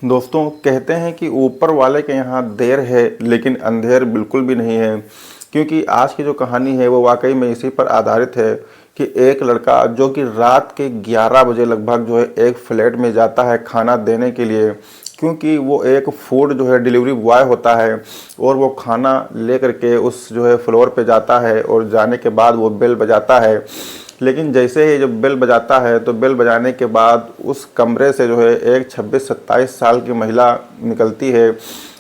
दोस्तों कहते हैं कि ऊपर वाले के यहाँ देर है लेकिन अंधेर बिल्कुल भी नहीं है, क्योंकि आज की जो कहानी है वो वाकई में इसी पर आधारित है कि एक लड़का जो कि रात के 11 बजे लगभग जो है एक फ्लैट में जाता है खाना देने के लिए, क्योंकि वो एक फूड जो है डिलीवरी बॉय होता है और वो खाना लेकर के उस जो है फ्लोर पे जाता है और जाने के बाद वो बेल बजाता है। लेकिन जैसे ही जब बेल बजाता है तो बेल बजाने के बाद उस कमरे से जो है एक 26-27 साल की महिला निकलती है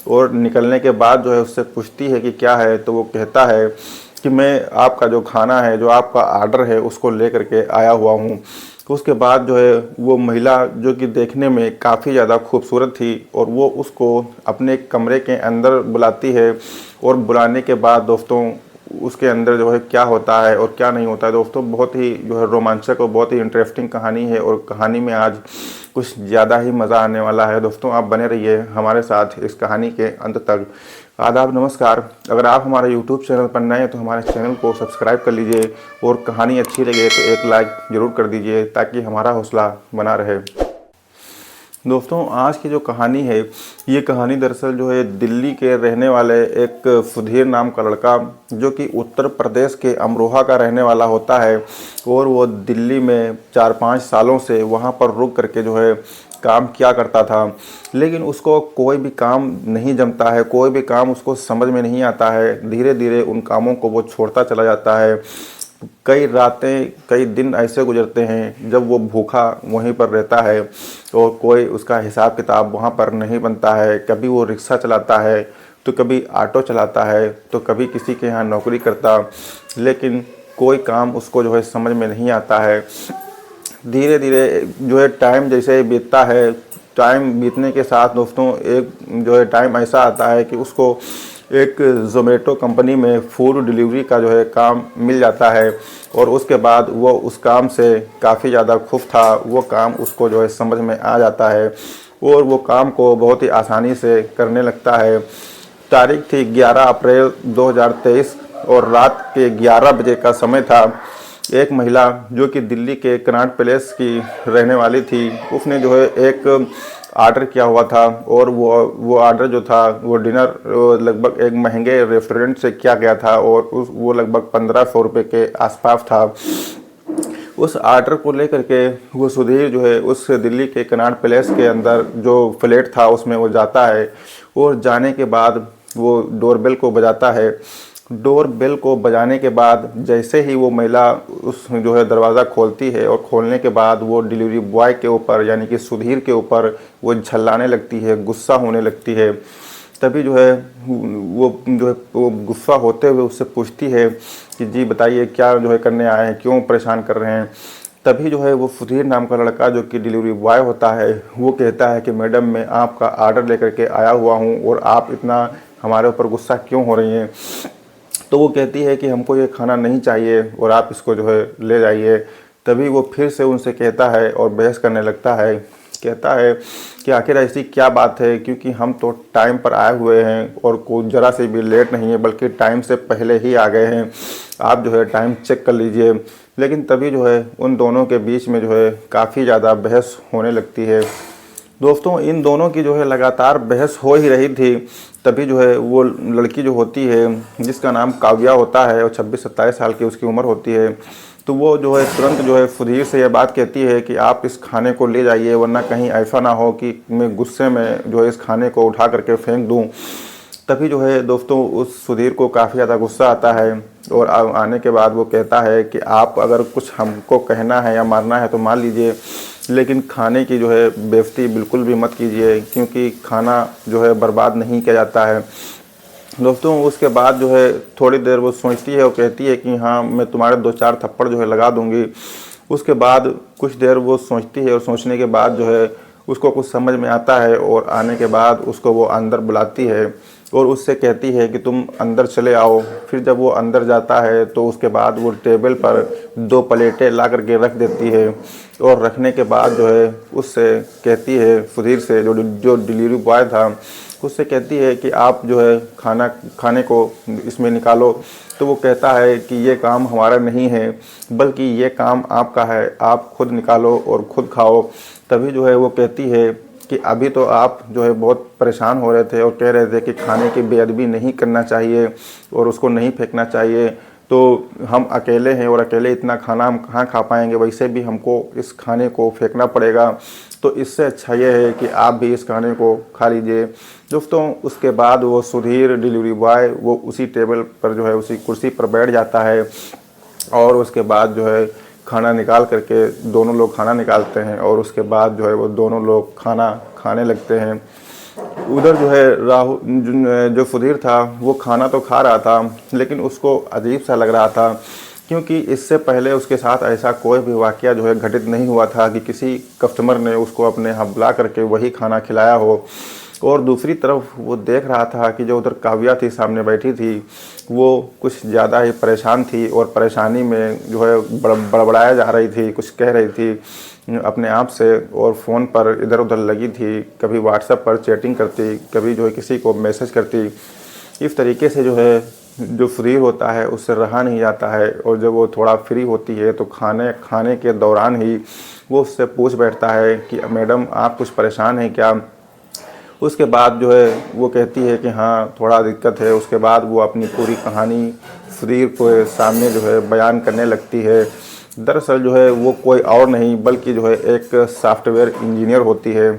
और निकलने के बाद जो है उससे पूछती है कि क्या है, तो वो कहता है कि मैं आपका जो खाना है, जो आपका आर्डर है, उसको लेकर के आया हुआ हूँ। तो उसके बाद जो है वो महिला जो कि देखने में काफ़ी ज़्यादा खूबसूरत थी और वो उसको अपने कमरे के अंदर बुलाती है और बुलाने के बाद दोस्तों उसके अंदर जो है क्या होता है और क्या नहीं होता है दोस्तों, बहुत ही जो है रोमांचक और बहुत ही इंटरेस्टिंग कहानी है और कहानी में आज कुछ ज़्यादा ही मज़ा आने वाला है। दोस्तों आप बने रहिए हमारे साथ इस कहानी के अंत तक। आदाब, नमस्कार। अगर आप हमारे यूट्यूब चैनल पर नए हैं तो हमारे चैनल को सब्सक्राइब कर लीजिए और कहानी अच्छी लगे तो एक लाइक ज़रूर कर दीजिए ताकि हमारा हौसला बना रहे। दोस्तों आज की जो कहानी है, ये कहानी दरअसल जो है दिल्ली के रहने वाले एक सुधीर नाम का लड़का जो कि उत्तर प्रदेश के अमरोहा का रहने वाला होता है और वो दिल्ली में 4-5 सालों से वहाँ पर रुक करके जो है काम किया करता था। लेकिन उसको कोई भी काम नहीं जमता है, कोई भी काम उसको समझ में नहीं आता है। धीरे धीरे उन कामों को वो छोड़ता चला जाता है। कई रातें कई दिन ऐसे गुजरते हैं जब वो भूखा वहीं पर रहता है और कोई उसका हिसाब किताब वहाँ पर नहीं बनता है। कभी वो रिक्शा चलाता है तो कभी ऑटो चलाता है तो कभी किसी के यहाँ नौकरी करता, लेकिन कोई काम उसको जो है समझ में नहीं आता है। धीरे धीरे जो है टाइम जैसे बीतता है, टाइम बीतने के साथ दोस्तों एक जो है टाइम ऐसा आता है कि उसको एक ज़ोमैटो कंपनी में फूड डिलीवरी का जो है काम मिल जाता है और उसके बाद वो उस काम से काफ़ी ज़्यादा खुश था। वो काम उसको जो है समझ में आ जाता है और वो काम को बहुत ही आसानी से करने लगता है। तारीख थी 11 अप्रैल 2023 और रात के 11 बजे का समय था। एक महिला जो कि दिल्ली के कनॉट प्लेस की रहने वाली थी, उसने जो है एक ऑर्डर किया हुआ था और वो ऑर्डर जो था वो डिनर लगभग एक महंगे रेस्टोरेंट से किया गया था और वो लगभग 1500 रुपये के आसपास था। उस ऑर्डर को लेकर के वो सुधीर जो है उस दिल्ली के कनॉट प्लेस के अंदर जो फ्लैट था उसमें वो जाता है और जाने के बाद वो डोरबेल को बजाता है। डोरबेल को बजाने के बाद जैसे ही वो महिला उस जो है दरवाज़ा खोलती है और खोलने के बाद वो डिलीवरी बॉय के ऊपर यानी कि सुधीर के ऊपर वो झल्लाने लगती है, गुस्सा होने लगती है। तभी जो है वो गुस्सा होते हुए उससे पूछती है कि जी बताइए क्या जो है करने आए हैं, क्यों परेशान कर रहे हैं। तभी जो है वो सुधीर नाम का लड़का जो कि डिलीवरी बॉय होता है वो कहता है कि मैडम मैं आपका ऑर्डर लेकर के आया हुआ हूँ और आप इतना हमारे ऊपर गुस्सा क्यों हो रही हैं। तो वो कहती है कि हमको ये खाना नहीं चाहिए और आप इसको जो है ले जाइए। तभी वो फिर से उनसे कहता है और बहस करने लगता है, कहता है कि आखिर ऐसी क्या बात है, क्योंकि हम तो टाइम पर आए हुए हैं और कोई ज़रा से भी लेट नहीं है बल्कि टाइम से पहले ही आ गए हैं, आप जो है टाइम चेक कर लीजिए। लेकिन तभी जो है उन दोनों के बीच में जो है काफ़ी ज़्यादा बहस होने लगती है। दोस्तों इन दोनों की जो है लगातार बहस हो ही रही थी। तभी जो है वो लड़की जो होती है जिसका नाम काव्या होता है और 26-27 साल की उसकी उम्र होती है, तो वो जो है तुरंत जो है सुधीर से यह बात कहती है कि आप इस खाने को ले जाइए, वरना कहीं ऐसा ना हो कि मैं गुस्से में जो है इस खाने को उठा करके फेंक दूं। तभी जो है दोस्तों उस सुधीर को काफ़ी ज़्यादा गुस्सा आता है और आने के बाद वो कहता है कि आप अगर कुछ हमको कहना है या मारना है तो मार लीजिए, लेकिन खाने की जो है बेइज्जती बिल्कुल भी मत कीजिए, क्योंकि खाना जो है बर्बाद नहीं किया जाता है। दोस्तों उसके बाद जो है थोड़ी देर वो सोचती है और कहती है कि हाँ मैं तुम्हारे 2-4 थप्पड़ जो है लगा दूंगी। उसके बाद कुछ देर वो सोचती है और सोचने के बाद जो है उसको कुछ समझ में आता है और आने के बाद उसको वो अंदर बुलाती है और उससे कहती है कि तुम अंदर चले आओ। फिर जब वो अंदर जाता है तो उसके बाद वो टेबल पर 2 प्लेटें ला करके रख देती है और रखने के बाद जो है उससे कहती है सुधीर से जो डिलीवरी बॉय था उससे कहती है कि आप जो है खाने को इसमें निकालो। तो वो कहता है कि ये काम हमारा नहीं है बल्कि ये काम आपका है, आप खुद निकालो और खुद खाओ। तभी जो है वो कहती है कि अभी तो आप जो है बहुत परेशान हो रहे थे और कह रहे थे कि खाने की बेअदबी नहीं करना चाहिए और उसको नहीं फेंकना चाहिए, तो हम अकेले हैं और अकेले इतना खाना हम कहाँ खा पाएंगे, वैसे भी हमको इस खाने को फेंकना पड़ेगा, तो इससे अच्छा ये है कि आप भी इस खाने को खा लीजिए। दोस्तों उसके बाद वो सुधीर डिलीवरी बॉय वो उसी टेबल पर जो है उसी कुर्सी पर बैठ जाता है और उसके बाद जो है खाना निकाल करके दोनों लोग खाना निकालते हैं और उसके बाद जो है वो दोनों लोग खाना खाने लगते हैं। उधर जो है राहुल जो सुधीर था वो खाना तो खा रहा था, लेकिन उसको अजीब सा लग रहा था, क्योंकि इससे पहले उसके साथ ऐसा कोई भी वाकया जो है घटित नहीं हुआ था कि किसी कस्टमर ने उसको अपने यहाँ बुला करके वही खाना खिलाया हो। और दूसरी तरफ वो देख रहा था कि जो उधर काव्या थी सामने बैठी थी वो कुछ ज़्यादा ही परेशान थी और परेशानी में जो है बड़बड़ाया जा रही थी, कुछ कह रही थी अपने आप से और फ़ोन पर इधर उधर लगी थी, कभी व्हाट्सएप पर चैटिंग करती, कभी जो है किसी को मैसेज करती। इस तरीके से जो है जो फ्री होता है उससे रहा नहीं जाता है और जब वो थोड़ा फ्री होती है तो खाने के दौरान ही वो उससे पूछ बैठता है कि मैडम आप कुछ परेशान हैं क्या। उसके बाद जो है वो कहती है कि हाँ थोड़ा दिक्कत है। उसके बाद वो अपनी पूरी कहानी सुधीर को सामने जो है बयान करने लगती है। दरअसल जो है वो कोई और नहीं बल्कि जो है एक सॉफ्टवेयर इंजीनियर होती है।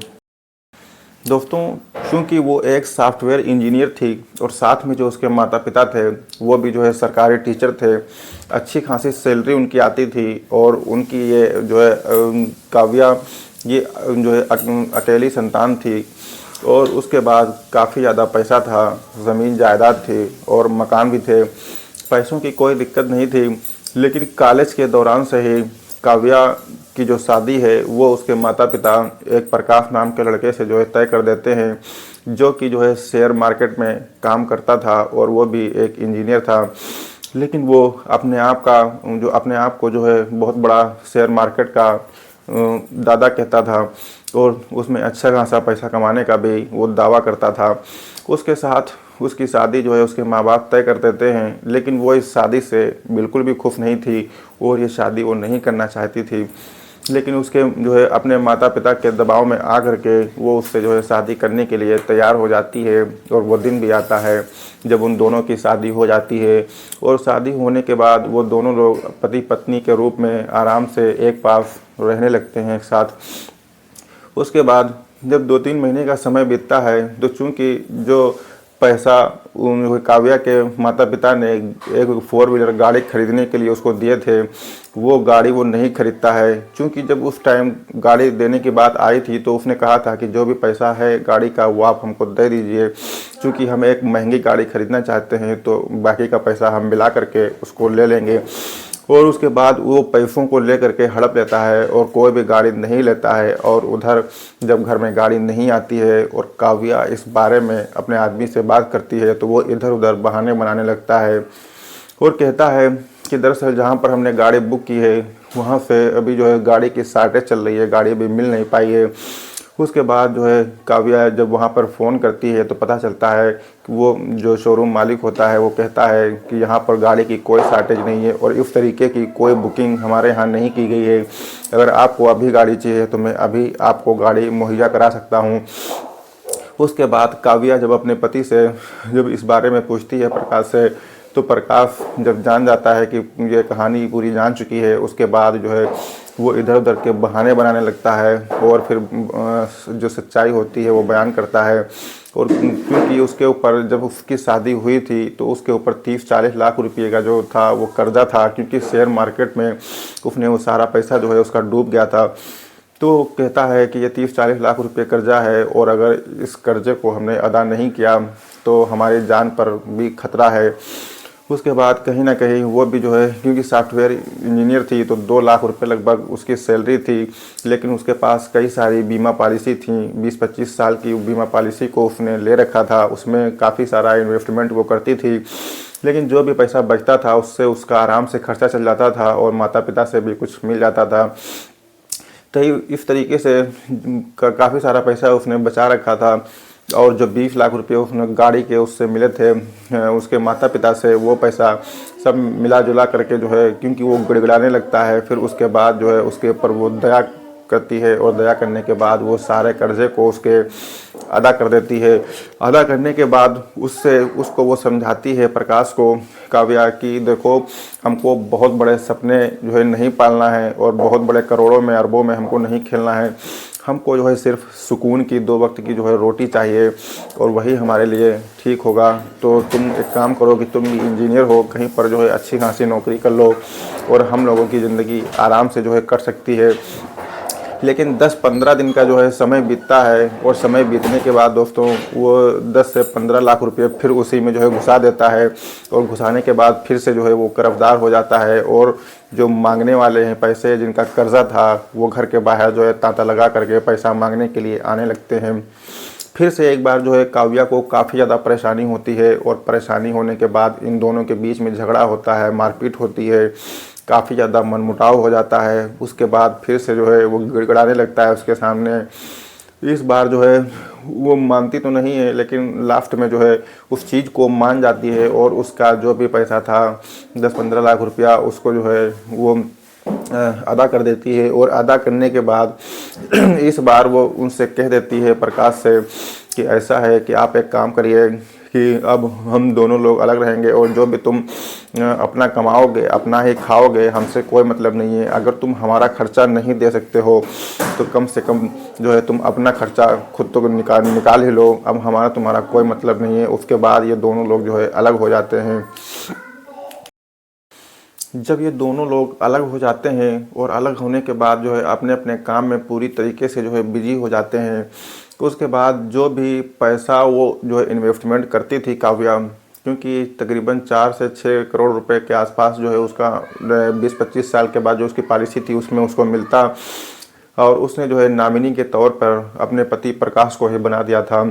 दोस्तों चूँकि वो एक सॉफ्टवेयर इंजीनियर थी और साथ में जो उसके माता पिता थे वो भी जो है सरकारी टीचर थे, अच्छी खासी सैलरी उनकी आती थी और उनकी ये जो है काव्या ये जो है अकेली संतान थी और उसके बाद काफ़ी ज़्यादा पैसा था, ज़मीन जायदाद थी और मकान भी थे, पैसों की कोई दिक्कत नहीं थी। लेकिन कॉलेज के दौरान से ही काव्या की जो शादी है वो उसके माता पिता एक प्रकाश नाम के लड़के से जो है तय कर देते हैं, जो कि जो है शेयर मार्केट में काम करता था और वो भी एक इंजीनियर था। लेकिन वो अपने आप को जो है बहुत बड़ा शेयर मार्केट का दादा कहता था और उसमें अच्छा खासा पैसा कमाने का भी वो दावा करता था। उसके साथ उसकी शादी जो है उसके माँ बाप तय कर देते हैं, लेकिन वो इस शादी से बिल्कुल भी खुश नहीं थी और ये शादी वो नहीं करना चाहती थी। लेकिन उसके जो है अपने माता पिता के दबाव में आ करके वो उससे जो है शादी करने के लिए तैयार हो जाती है और वो दिन भी आता है जब उन दोनों की शादी हो जाती है। और शादी होने के बाद वो दोनों लोग पति पत्नी के रूप में आराम से एक पास रहने लगते हैं एक साथ। उसके बाद जब 2-3 महीने का समय बीतता है तो चूँकि जो पैसा काव्या के माता पिता ने एक 4 व्हीलर गाड़ी खरीदने के लिए उसको दिए थे वो गाड़ी वो नहीं खरीदता है। चूँकि जब उस टाइम गाड़ी देने की बात आई थी तो उसने कहा था कि जो भी पैसा है गाड़ी का वो आप हमको दे दीजिए, चूँकि हम एक महंगी गाड़ी खरीदना चाहते हैं तो बाकी का पैसा हम मिला करके उसको ले लेंगे। और उसके बाद वो पैसों को लेकर के हड़प लेता है और कोई भी गाड़ी नहीं लेता है। और उधर जब घर में गाड़ी नहीं आती है और काव्या इस बारे में अपने आदमी से बात करती है तो वो इधर उधर बहाने बनाने लगता है और कहता है कि दरअसल जहाँ पर हमने गाड़ी बुक की है वहाँ से अभी जो है गाड़ी की शॉर्टेज चल रही है, गाड़ी अभी मिल नहीं पाई है। उसके बाद जो है काव्या जब वहाँ पर फ़ोन करती है तो पता चलता है कि वो जो शोरूम मालिक होता है वो कहता है कि यहाँ पर गाड़ी की कोई शॉर्टेज नहीं है और इस तरीके की कोई बुकिंग हमारे यहाँ नहीं की गई है। अगर आपको अभी गाड़ी चाहिए तो मैं अभी आपको गाड़ी मुहैया करा सकता हूँ। उसके बाद काव्या जब अपने पति से जब इस बारे में पूछती है प्रकाश से, तो प्रकाश जब जान जाता है कि ये कहानी पूरी जान चुकी है, उसके बाद जो है वो इधर उधर के बहाने बनाने लगता है और फिर जो सच्चाई होती है वो बयान करता है। और क्योंकि उसके ऊपर जब उसकी शादी हुई थी तो उसके ऊपर 30-40 लाख रुपये का जो था वो कर्जा था, क्योंकि शेयर मार्केट में उसने वो सारा पैसा जो है उसका डूब गया था। तो कहता है कि ये 30-40 लाख रुपये कर्जा है और अगर इस कर्जे को हमने अदा नहीं किया तो हमारी जान पर भी खतरा है। उसके बाद कहीं ना कहीं वो भी जो है क्योंकि सॉफ्टवेयर इंजीनियर थी तो 2 लाख रुपए लगभग उसकी सैलरी थी, लेकिन उसके पास कई सारी बीमा पॉलिसी थी। 20-25 साल की बीमा पॉलिसी को उसने ले रखा था, उसमें काफ़ी सारा इन्वेस्टमेंट वो करती थी, लेकिन जो भी पैसा बचता था उससे उसका आराम से खर्चा चल जाता था और माता पिता से भी कुछ मिल जाता था। तो इस तरीके से काफ़ी सारा पैसा उसने बचा रखा था। और जो 20 लाख रुपए उसने गाड़ी के उससे मिले थे उसके माता पिता से, वो पैसा सब मिला जुला करके जो है क्योंकि वो गिड़गिड़ाने लगता है, फिर उसके बाद जो है उसके ऊपर वो दया करती है और दया करने के बाद वो सारे कर्जे को उसके अदा कर देती है। अदा करने के बाद उसको वो समझाती है प्रकाश को, काव्या, कि देखो हमको बहुत बड़े सपने जो है नहीं पालना है और बहुत बड़े करोड़ों में अरबों में हमको नहीं खेलना है। हमको जो है सिर्फ सुकून की 2 वक्त की जो है रोटी चाहिए और वही हमारे लिए ठीक होगा। तो तुम एक काम करो कि तुम इंजीनियर हो, कहीं पर जो है अच्छी खासी नौकरी कर लो और हम लोगों की ज़िंदगी आराम से जो है कट सकती है। लेकिन 10-15 दिन का जो है समय बीतता है और समय बीतने के बाद दोस्तों वो 10 से 15 लाख रुपए फिर उसी में जो है घुसा देता है और घुसाने के बाद फिर से जो है वो कर्जदार हो जाता है और जो मांगने वाले हैं पैसे, जिनका कर्जा था, वो घर के बाहर जो है तांता लगा करके पैसा मांगने के लिए आने लगते हैं। फिर से एक बार जो है काव्या को काफ़ी ज़्यादा परेशानी होती है और परेशानी होने के बाद इन दोनों के बीच में झगड़ा होता है, मारपीट होती है, काफ़ी ज़्यादा मनमुटाव हो जाता है। उसके बाद फिर से जो है वो गिड़गिड़ाने लगता है उसके सामने। इस बार जो है वो मानती तो नहीं है, लेकिन लास्ट में जो है उस चीज़ को मान जाती है और उसका जो भी पैसा था 10-15 लाख रुपया उसको जो है वो अदा कर देती है। और अदा करने के बाद इस बार वो उनसे कह देती है, प्रकाश से, कि ऐसा है कि आप एक काम करिए कि अब हम दोनों लोग अलग रहेंगे और जो भी तुम अपना कमाओगे अपना ही खाओगे, हमसे कोई मतलब नहीं है। अगर तुम हमारा खर्चा नहीं दे सकते हो तो कम से कम जो है तुम अपना खर्चा खुद तो निकाल ही लो, अब हमारा तुम्हारा कोई मतलब नहीं है। उसके बाद ये दोनों लोग जो है अलग हो जाते हैं। जब ये दोनों लोग अलग हो जाते हैं और अलग होने के बाद जो है अपने अपने काम में पूरी तरीके से जो है बिजी हो जाते हैं, तो उसके बाद जो भी पैसा वो जो है इन्वेस्टमेंट करती थी काव्या, क्योंकि तकरीबन 4 से 6 करोड़ रुपए के आसपास जो है उसका 20-25 साल के बाद जो उसकी पॉलिसी थी उसमें उसको मिलता, और उसने जो है नामिनी के तौर पर अपने पति प्रकाश को ही बना दिया था।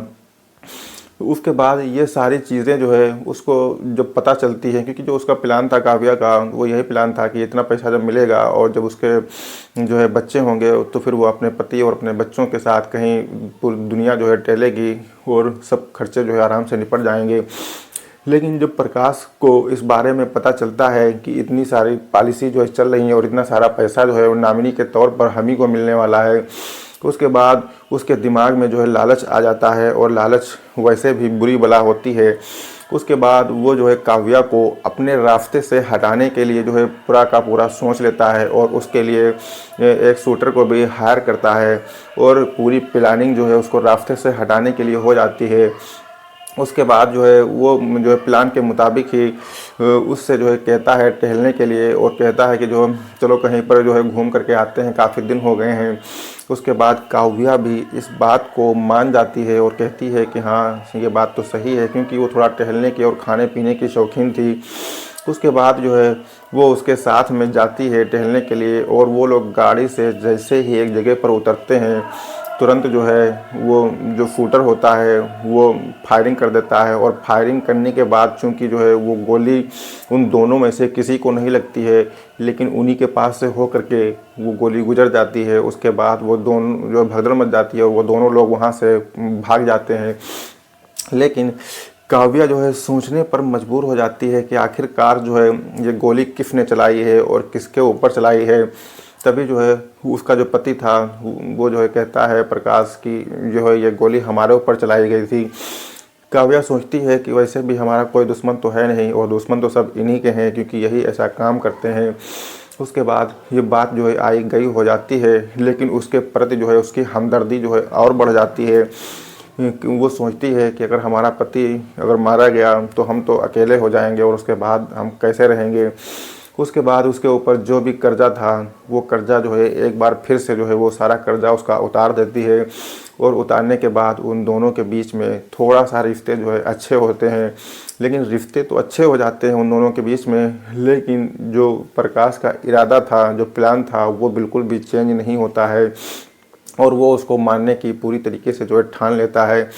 उसके बाद ये सारी चीज़ें जो है उसको जब पता चलती है, क्योंकि जो उसका प्लान था काव्या का, वो यही प्लान था कि इतना पैसा जब मिलेगा और जब उसके जो है बच्चे होंगे तो फिर वो अपने पति और अपने बच्चों के साथ कहीं पूरी दुनिया जो है टहलेगी और सब खर्चे जो है आराम से निपट जाएंगे। लेकिन जब प्रकाश को इस बारे में पता चलता है कि इतनी सारी पॉलिसी जो है चल रही है और इतना सारा पैसा जो है वो नामिनी के तौर पर हम ही को मिलने वाला है, तो उसके बाद उसके दिमाग में जो है लालच आ जाता है और लालच वैसे भी बुरी बला होती है। उसके बाद वो जो है काव्या को अपने रास्ते से हटाने के लिए जो है पूरा का पूरा सोच लेता है और उसके लिए एक शूटर को भी हायर करता है और पूरी प्लानिंग जो है उसको रास्ते से हटाने के लिए हो जाती है। उसके बाद जो है वो जो है प्लान के मुताबिक ही उससे जो है कहता है टहलने के लिए और कहता है कि जो चलो कहीं पर जो है घूम करके आते हैं, काफ़ी दिन हो गए हैं। उसके बाद काव्या भी इस बात को मान जाती है और कहती है कि हाँ ये बात तो सही है, क्योंकि वो थोड़ा टहलने की और खाने पीने की शौकीन थी। उसके बाद जो है वो उसके साथ में जाती है टहलने के लिए और वो लोग गाड़ी से जैसे ही एक जगह पर उतरते हैं तुरंत जो है वो जो शूटर होता है वो फायरिंग कर देता है। और फायरिंग करने के बाद चूंकि जो है वो गोली उन दोनों में से किसी को नहीं लगती है, लेकिन उन्हीं के पास से हो करके वो गोली गुजर जाती है। उसके बाद वो दोनों जो भगदड़ मच जाती है और वो दोनों लोग वहाँ से भाग जाते हैं। लेकिन काव्या जो है सोचने पर मजबूर हो जाती है कि आखिरकार जो है ये गोली किसने चलाई है और किसके ऊपर चलाई है। तभी जो है उसका जो पति था वो जो है कहता है प्रकाश की जो है ये गोली हमारे ऊपर चलाई गई थी। काव्या सोचती है कि वैसे भी हमारा कोई दुश्मन तो है नहीं और दुश्मन तो सब इन्हीं के हैं, क्योंकि यही ऐसा काम करते हैं। उसके बाद ये बात जो है आई गई हो जाती है, लेकिन उसके प्रति जो है उसकी हमदर्दी जो है और बढ़ जाती है। वो सोचती है कि अगर हमारा पति अगर मारा गया तो हम तो अकेले हो जाएंगे और उसके बाद हम कैसे रहेंगे। उसके बाद उसके ऊपर जो भी कर्जा था वो कर्जा जो है एक बार फिर से जो है वो सारा कर्जा उसका उतार देती है। और उतारने के बाद उन दोनों के बीच में थोड़ा सा रिश्ते जो है अच्छे होते हैं। लेकिन रिश्ते तो अच्छे हो जाते हैं उन दोनों के बीच में, लेकिन जो प्रकाश का इरादा था, जो प्लान था, वो बिल्कुल भी चेंज नहीं होता है और वो उसको मारने की पूरी तरीके से जो है ठान लेता है।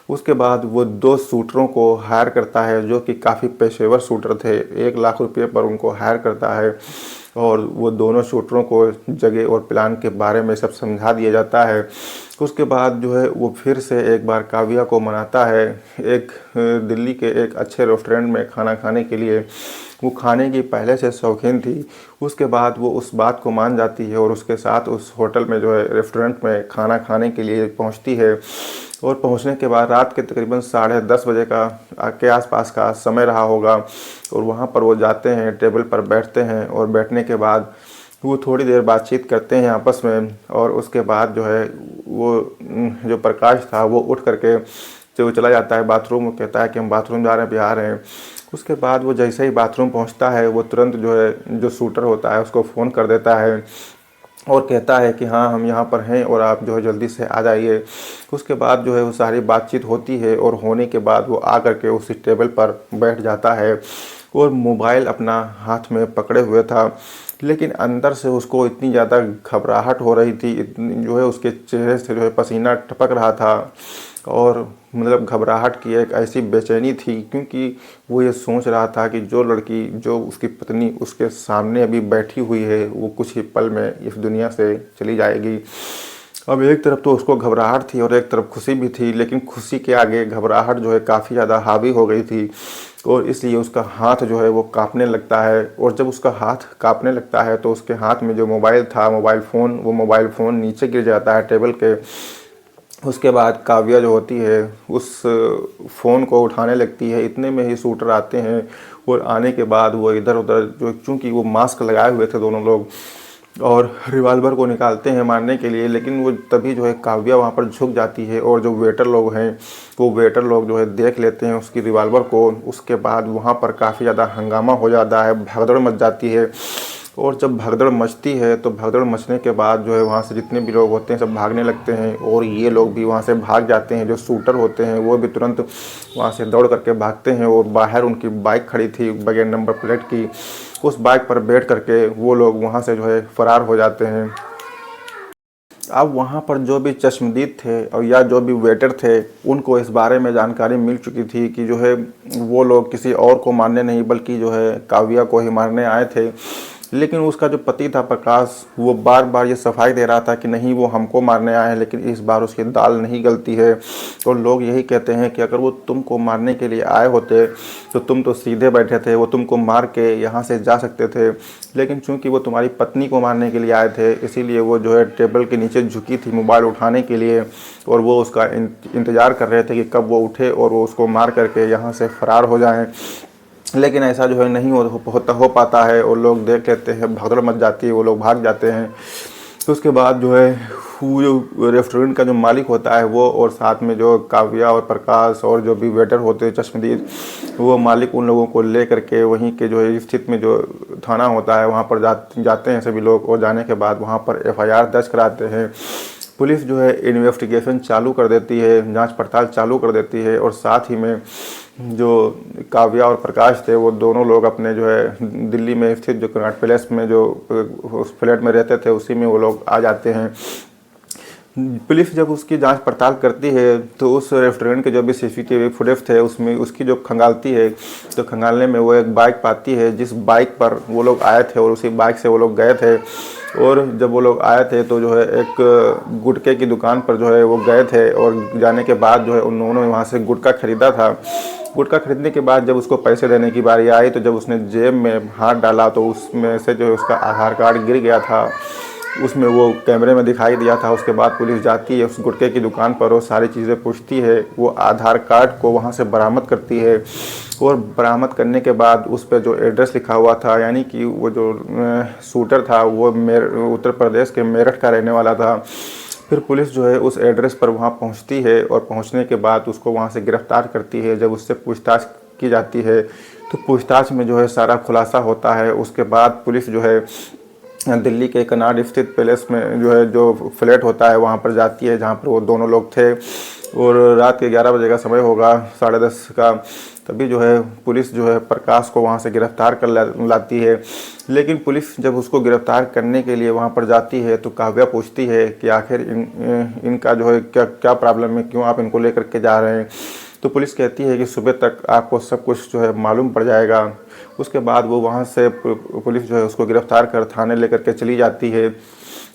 उसके बाद वो 2 शूटरों को हायर करता है जो कि काफ़ी पेशेवर शूटर थे। 1 लाख रुपये पर उनको हायर करता है और वो दोनों शूटरों को जगह और प्लान के बारे में सब समझा दिया जाता है। उसके बाद जो है वो फिर से एक बार काव्या को मनाता है एक दिल्ली के एक अच्छे रेस्टोरेंट में खाना खाने के लिए। वो खाने की पहले से शौकीन थी। उसके बाद वो उस बात को मान जाती है और उसके साथ उस होटल में जो है रेस्टोरेंट में खाना खाने के लिए पहुंचती है। और पहुंचने के बाद रात के तकरीबन 10:30 बजे के आसपास का समय रहा होगा, और वहाँ पर वो जाते हैं, टेबल पर बैठते हैं, और बैठने के बाद वो थोड़ी देर बातचीत करते हैं आपस में। और उसके बाद जो है वो जो प्रकाश था वो उठ करके जो चला जाता है बाथरूम। वो कहता है कि हम बाथरूम जा रहे हैं, अभी आ रहे हैं। उसके बाद वो जैसे ही बाथरूम पहुंचता है वो तुरंत जो है जो शूटर होता है उसको फ़ोन कर देता है और कहता है कि हाँ हम यहाँ पर हैं और आप जो है जल्दी से आ जाइए। उसके बाद जो है वो सारी बातचीत होती है, और होने के बाद वो आ करके उसी टेबल पर बैठ जाता है और मोबाइल अपना हाथ में पकड़े हुए था। लेकिन अंदर से उसको इतनी ज़्यादा घबराहट हो रही थी, इतनी जो है उसके चेहरे से जो है पसीना टपक रहा था, और मतलब घबराहट की एक ऐसी बेचैनी थी, क्योंकि वो ये सोच रहा था कि जो लड़की, जो उसकी पत्नी उसके सामने अभी बैठी हुई है, वो कुछ ही पल में इस दुनिया से चली जाएगी। अब एक तरफ तो उसको घबराहट थी और एक तरफ खुशी भी थी, लेकिन खुशी के आगे घबराहट जो है काफ़ी ज़्यादा हावी हो गई थी, और इसलिए उसका हाथ जो है वो कांपने लगता है। और जब उसका हाथ कांपने लगता है तो उसके हाथ में जो मोबाइल था, वो मोबाइल फ़ोन नीचे गिर जाता है टेबल के। उसके बाद काव्या जो होती है उस फ़ोन को उठाने लगती है। इतने में ही शूटर आते हैं, और आने के बाद वो इधर उधर जो, चूँकि वो मास्क लगाए हुए थे दोनों लोग, और रिवाल्वर को निकालते हैं मारने के लिए। लेकिन वो तभी जो है काव्या वहाँ पर झुक जाती है, और जो वेटर लोग हैं वो वेटर लोग जो है देख लेते हैं उसकी रिवाल्वर को। उसके बाद वहाँ पर काफ़ी ज़्यादा हंगामा हो जाता है, भगदड़ मच जाती है। और जब भगदड़ मचती है तो भगदड़ मचने के बाद जो है वहाँ से जितने भी लोग होते हैं सब भागने लगते हैं, और ये लोग भी वहाँ से भाग जाते हैं। जो शूटर होते हैं वो भी तुरंत वहाँ से दौड़ करके भागते हैं, और बाहर उनकी बाइक खड़ी थी बगैर नंबर प्लेट की, उस बाइक पर बैठ करके वो लोग वहाँ से जो है फरार हो जाते हैं। अब वहाँ पर जो भी चश्मदीद थे और या जो भी वेटर थे, उनको इस बारे में जानकारी मिल चुकी थी कि जो है वो लोग किसी और को मारने नहीं बल्कि जो है काव्या को ही मारने आए थे। लेकिन उसका जो पति था प्रकाश, वो बार बार ये सफाई दे रहा था कि नहीं वो हमको मारने आए हैं, लेकिन इस बार उसकी दाल नहीं गलती है। तो लोग यही कहते हैं कि अगर वो तुमको मारने के लिए आए होते तो तुम तो सीधे बैठे थे, वो तुमको मार के यहाँ से जा सकते थे। लेकिन चूंकि वो तुम्हारी पत्नी को मारने के लिए आए थे, इसीलिए वो जो है टेबल के नीचे झुकी थी मोबाइल उठाने के लिए, और वो उसका इंतज़ार कर रहे थे कि कब वो उठे और वो उसको मार करके यहाँ से फरार हो जाएं। लेकिन ऐसा जो है नहीं हो पाता है, और लोग देख लेते हैं, भगदड़ मच जाती है, वो लोग भाग जाते हैं। तो उसके बाद जो है वो जो रेस्टोरेंट का जो मालिक होता है वो, और साथ में जो काव्या और प्रकाश और जो भी वेटर होते हैं चश्मदीद, वो मालिक उन लोगों को ले करके वहीं के जो है स्थित में जो थाना होता है वहाँ पर जाते हैं सभी लोग, और जाने के बाद वहाँ पर FIR दर्ज कराते हैं। पुलिस जो है इन्वेस्टिगेशन चालू कर देती है, जांच पड़ताल चालू कर देती है, और साथ ही में जो काव्या और प्रकाश थे वो दोनों लोग अपने जो है दिल्ली में स्थित जो कनॉट पैलेस में जो उस फ्लैट में रहते थे उसी में वो लोग आ जाते हैं। पुलिस जब उसकी जांच पड़ताल करती है तो उस रेस्टोरेंट के जो भी CCTV फुटेज थे उसमें उसकी जो खंगालती है, तो खंगालने में वो एक बाइक पाती है जिस बाइक पर वो लोग आए थे, और उसी बाइक से वो लोग गए थे। और जब वो लोग आए थे तो जो है एक गुटखे की दुकान पर जो है वो गए थे, और जाने के बाद जो है उन्होंने वहाँ से गुटखा खरीदा था। गुटखा खरीदने के बाद जब उसको पैसे देने की बारी आई तो जब उसने जेब में हाथ डाला तो उसमें से जो है उसका आधार कार्ड गिर गया था, उसमें वो कैमरे में दिखाई दिया था। उसके बाद पुलिस जाती है उस गुटखे की दुकान पर और सारी चीज़ें पूछती है, वो आधार कार्ड को वहाँ से बरामद करती है, और बरामद करने के बाद उस पर जो एड्रेस लिखा हुआ था, यानी कि वो जो शूटर था वो उत्तर प्रदेश के मेरठ का रहने वाला था। फिर पुलिस जो है उस एड्रेस पर वहाँ पहुँचती है, और पहुँचने के बाद उसको वहाँ से गिरफ्तार करती है। जब उससे पूछताछ की जाती है तो पूछताछ में जो है सारा खुलासा होता है। उसके बाद पुलिस जो है दिल्ली के कनॉट स्थित पैलेस में जो है जो फ्लैट होता है वहाँ पर जाती है जहाँ पर वो दोनों लोग थे, और रात के 11 बजे का समय होगा, 10:30 का। तभी जो है पुलिस जो है प्रकाश को वहाँ से गिरफ्तार कर लाती है। लेकिन पुलिस जब उसको गिरफ्तार करने के लिए वहाँ पर जाती है तो काव्या पूछती है कि आखिर इनका जो है क्या प्रॉब्लम है, क्यों आप इनको लेकर के जा रहे हैं। तो पुलिस कहती है कि सुबह तक आपको सब कुछ जो है मालूम पड़ जाएगा। उसके बाद वो वहाँ से पुलिस जो है उसको गिरफ़्तार कर थाने लेकर के चली जाती है।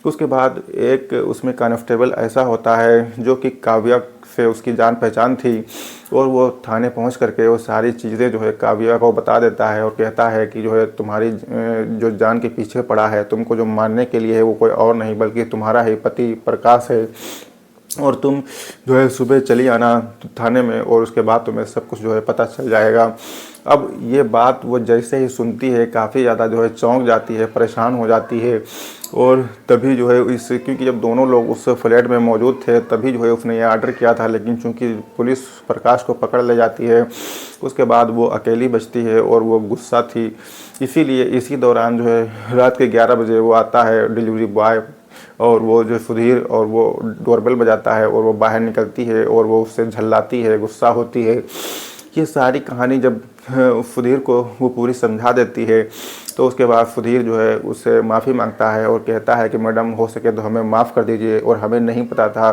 उसके बाद एक उसमें कांस्टेबल ऐसा होता है जो कि काव्या से उसकी जान पहचान थी, और वो थाने पहुंच करके वो सारी चीज़ें जो है काव्या को बता देता है और कहता है कि जो है तुम्हारी जो जान के पीछे पड़ा है, तुमको जो मारने के लिए है वो कोई और नहीं बल्कि तुम्हारा ही पति प्रकाश है, और तुम जो है सुबह चली आना थाने में, और उसके बाद तुम्हें सब कुछ जो है पता चल जाएगा। अब ये बात वो जैसे ही सुनती है काफ़ी ज़्यादा जो है चौंक जाती है, परेशान हो जाती है, और तभी जो है क्योंकि जब दोनों लोग उस फ्लैट में मौजूद थे तभी जो है उसने ये आर्डर किया था, लेकिन चूंकि पुलिस प्रकाश को पकड़ ले जाती है उसके बाद वो अकेली बचती है और वो गुस्सा थी। इसीलिए इसी दौरान जो है रात के 11 बजे वो आता है डिलीवरी बॉय, और वो जो सुधीर, और वो डोरबेल बजाता है और वो बाहर निकलती है और वो उससे झल्लाती है, गुस्सा होती है। ये सारी कहानी जब सुधीर को वो पूरी समझा देती है तो उसके बाद सुधीर जो है उससे माफ़ी मांगता है और कहता है कि मैडम हो सके तो हमें माफ़ कर दीजिए, और हमें नहीं पता था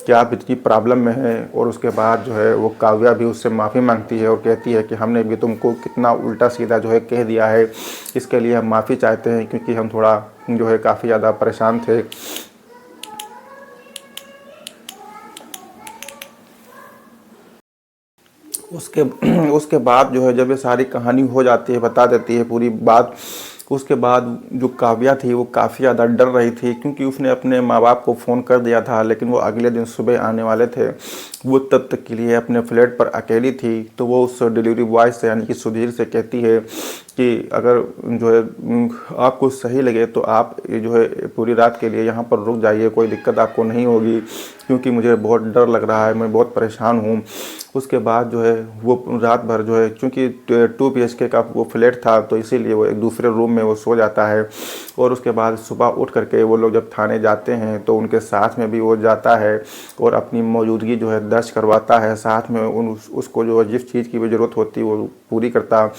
कि आप इतनी प्रॉब्लम में हैं। और उसके बाद जो है वो काव्या भी उससे माफ़ी मांगती है और कहती है कि हमने भी तुमको कितना उल्टा सीधा जो है कह दिया है, इसके लिए हम माफ़ी चाहते हैं क्योंकि हम थोड़ा जो है काफ़ी ज़्यादा परेशान थे। उसके उसके बाद जो है जब ये सारी कहानी हो जाती है, बता देती है पूरी बात, उसके बाद जो काव्या थी वो काफ़ी ज़्यादा डर रही थी क्योंकि उसने अपने माँ बाप को फ़ोन कर दिया था, लेकिन वो अगले दिन सुबह आने वाले थे। वो तब तक के लिए अपने फ्लैट पर अकेली थी, तो वो उस डिलीवरी बॉय से यानी कि सुधीर से कहती है कि अगर जो है आपको सही लगे तो आप जो है पूरी रात के लिए यहाँ पर रुक जाइए, कोई दिक्कत आपको नहीं होगी, क्योंकि मुझे बहुत डर लग रहा है, मैं बहुत परेशान हूँ। उसके बाद जो है वो रात भर जो है चूँकि 2 BHK का वो फ्लैट था तो इसीलिए वो एक दूसरे रूम में वो सो जाता है, और उसके बाद सुबह उठ करके वो लोग जब थाने जाते हैं तो उनके साथ में भी वो जाता है और अपनी मौजूदगी जो है दर्ज करवाता है, साथ में उसको जो जिस चीज़ की भी ज़रूरत होती है वो पूरी करता,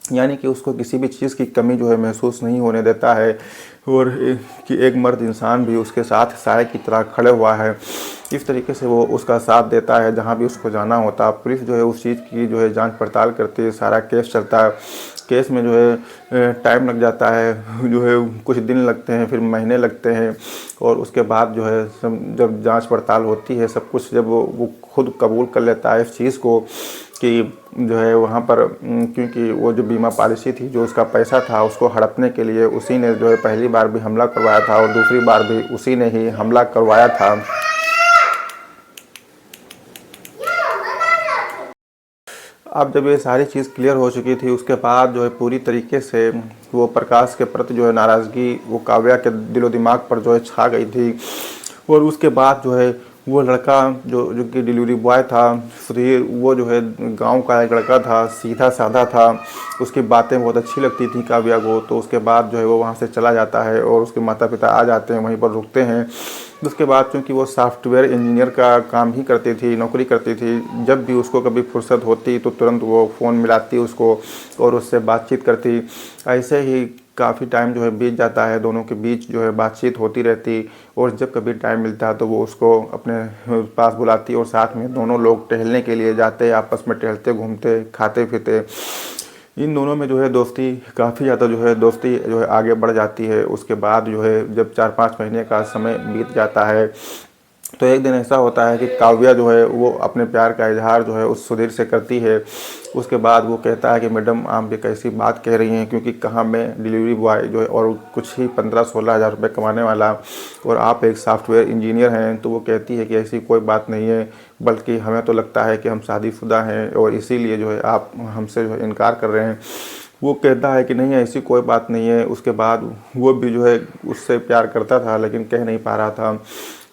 यानी कि उसको किसी भी चीज़ की कमी जो है महसूस नहीं होने देता है, और कि एक मर्द इंसान भी उसके साथ साय की तरह खड़े हुआ है। इस तरीके से वो उसका साथ देता है जहाँ भी उसको जाना होता। पुलिस जो है उस चीज़ की जो है जांच पड़ताल करती है, सारा केस चलता है। केस में जो है टाइम लग जाता है, जो है कुछ दिन लगते हैं, फिर महीने लगते हैं, और उसके बाद जो है जब जांच पड़ताल होती है सब कुछ, जब वो खुद कबूल कर लेता है इस चीज़ को कि जो है वहाँ पर क्योंकि वो जो बीमा पॉलिसी थी जो उसका पैसा था उसको हड़पने के लिए उसी ने जो है पहली बार भी हमला करवाया था और दूसरी बार भी उसी ने ही हमला करवाया था। अब जब ये सारी चीज़ क्लियर हो चुकी थी उसके बाद जो है पूरी तरीके से वो प्रकाश के प्रति जो है नाराज़गी वो काव्या के दिलो दिमाग पर जो है छा गई थी। और उसके बाद जो है वो लड़का जो कि डिलीवरी बॉय था सुधीर, वो जो है गांव का एक लड़का था, सीधा साधा था, उसकी बातें बहुत अच्छी लगती थी काव्या को। तो उसके बाद जो है वो वहाँ से चला जाता है और उसके माता पिता आ जाते हैं, वहीं पर रुकते हैं। उसके बाद चूँकि वो सॉफ्टवेयर इंजीनियर का काम ही करती थी, नौकरी करती थी, जब भी उसको कभी फुर्सत होती तो तुरंत वो फ़ोन मिलाती उसको और उससे बातचीत करती। ऐसे ही काफ़ी टाइम जो है बीत जाता है, दोनों के बीच जो है बातचीत होती रहती, और जब कभी टाइम मिलता है तो वो उसको अपने पास बुलाती और साथ में दोनों लोग टहलने के लिए जाते, आपस में टहलते घूमते खाते पीते। इन दोनों में जो है दोस्ती काफ़ी ज़्यादा दोस्ती जो है आगे बढ़ जाती है। उसके बाद जो है जब 4-5 महीने का समय बीत जाता है तो एक दिन ऐसा होता है कि काव्या जो है वो अपने प्यार का इजहार जो है उस सुधीर से करती है। उसके बाद वो कहता है कि मैडम आप ये कैसी बात कह रही हैं, क्योंकि कहाँ मैं डिलीवरी बॉय जो है और कुछ ही 15-16 हज़ार रुपये कमाने वाला, और आप एक सॉफ्टवेयर इंजीनियर हैं। तो वो कहती है कि ऐसी कोई बात नहीं है, बल्कि हमें तो लगता है कि हम शादीशुदा हैं और इसीलिए जो है आप हमसे जो है इनकार कर रहे हैं। वो कहता है कि नहीं ऐसी कोई बात नहीं है। उसके बाद वो भी जो है उससे प्यार करता था लेकिन कह नहीं पा रहा था।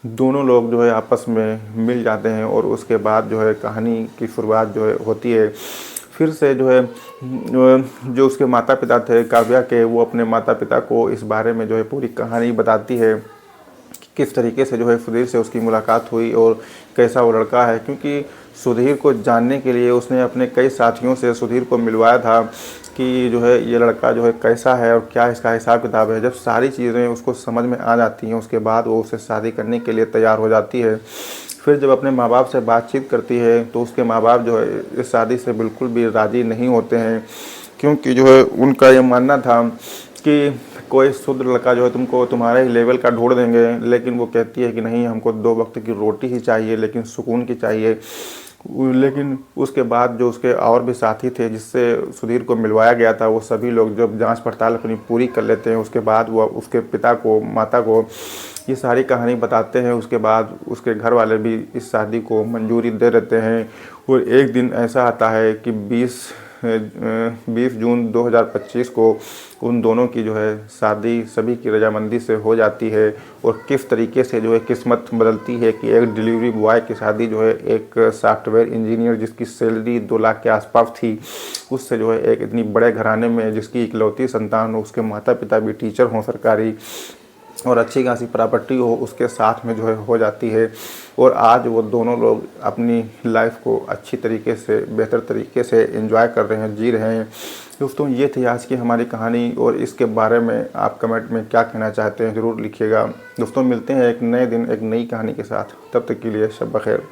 दोनों लोग जो है आपस में मिल जाते हैं और उसके बाद जो है कहानी की शुरुआत जो है होती है। फिर से जो है जो उसके माता पिता थे काव्या के, वो अपने माता पिता को इस बारे में जो है पूरी कहानी बताती है कि किस तरीके से जो है सुधीर से उसकी मुलाकात हुई और कैसा वो लड़का है। क्योंकि सुधीर को जानने के लिए उसने अपने कई साथियों से सुधीर को मिलवाया था कि जो है ये लड़का जो है कैसा है और क्या इसका हिसाब किताब है। जब सारी चीज़ें उसको समझ में आ जाती हैं उसके बाद वो उससे शादी करने के लिए तैयार हो जाती है। फिर जब अपने माँ बाप से बातचीत करती है तो उसके माँ बाप जो है इस शादी से बिल्कुल भी राज़ी नहीं होते हैं, क्योंकि जो है उनका ये मानना था कि कोई शुद्ध लड़का जो है तुमको तुम्हारे ही लेवल का ढूंढ देंगे। लेकिन वो कहती है कि नहीं, हमको 2 वक्त की रोटी ही चाहिए, लेकिन सुकून की चाहिए। लेकिन उसके बाद जो उसके और भी साथी थे जिससे सुधीर को मिलवाया गया था, वो सभी लोग जब जांच पड़ताल अपनी पूरी कर लेते हैं, उसके बाद वो उसके पिता को, माता को ये सारी कहानी बताते हैं। उसके बाद उसके घर वाले भी इस शादी को मंजूरी दे देते हैं। और एक दिन ऐसा आता है कि 20 जून 2025 को उन दोनों की जो है शादी सभी की रजामंदी से हो जाती है। और किस तरीके से जो है किस्मत बदलती है कि एक डिलीवरी बॉय की शादी जो है एक सॉफ्टवेयर इंजीनियर जिसकी सैलरी 2 लाख के आसपास थी, उससे जो है एक इतनी बड़े घराने में जिसकी इकलौती संतान हो, उसके माता पिता भी टीचर हों सरकारी, और अच्छी खासी प्रॉपर्टी हो, उसके साथ में जो है हो जाती है। और आज वो दोनों लोग अपनी लाइफ को अच्छी तरीके से, बेहतर तरीके से एंजॉय कर रहे हैं, जी रहे हैं। दोस्तों, ये थी आज की हमारी कहानी, और इसके बारे में आप कमेंट में क्या कहना चाहते हैं ज़रूर लिखिएगा। दोस्तों, मिलते हैं एक नए दिन एक नई कहानी के साथ। तब तक के लिए शब बखैर।